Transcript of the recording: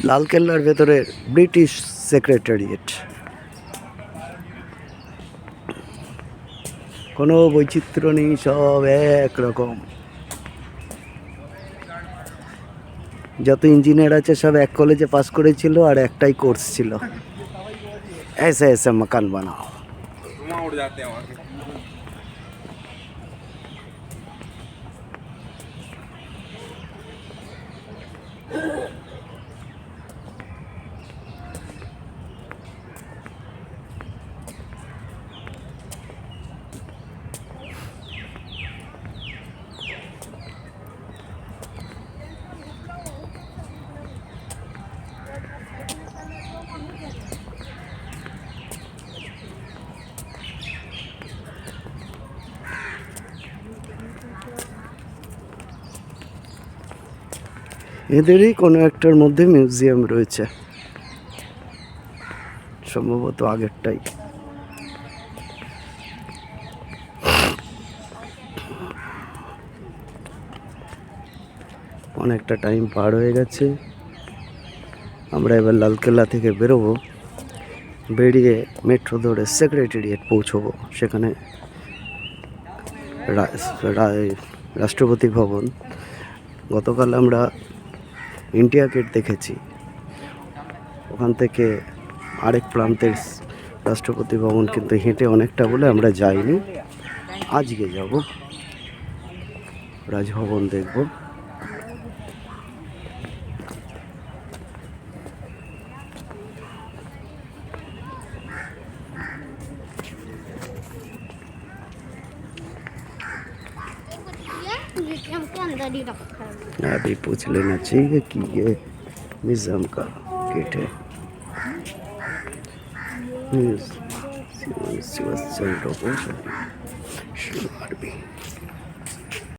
লালকেল্লার ভেতরে British secretariat. কোনো বৈচিত্র্য নেই, সব একরকম। যত ইঞ্জিনিয়ার আছে সব এক কলেজে পাস করেছিল আর একটাই কোর্স ছিল, ऐसे ऐसे मकान बनाओ। उड़ जाते हैं वहाँ के। এদেরই কোনো একটার মধ্যে মিউজিয়াম রয়েছে, সম্ভবত আগেরটাই। অনেকটা টাইম পার হয়ে গেছে, আমরা এবার লালকেল্লা থেকে বেরোবো, বেরিয়ে মেট্রো ধরে সেক্রেটারিয়েট পৌঁছবো। সেখানে রাষ্ট্রপতি ভবন, গতকাল আমরা ইন্ডিয়া গেট দেখেছি, ওখান থেকে আরেক প্রান্তের রাষ্ট্রপতি ভবন কিন্তু হেঁটে অনেকটা বলে আমরা যাইনি। আজকে যাব, রাজভবন দেখব। अभी पूछ लेना चाहिए कि ये म्यूजियम का गेट है। शिव चंद्र को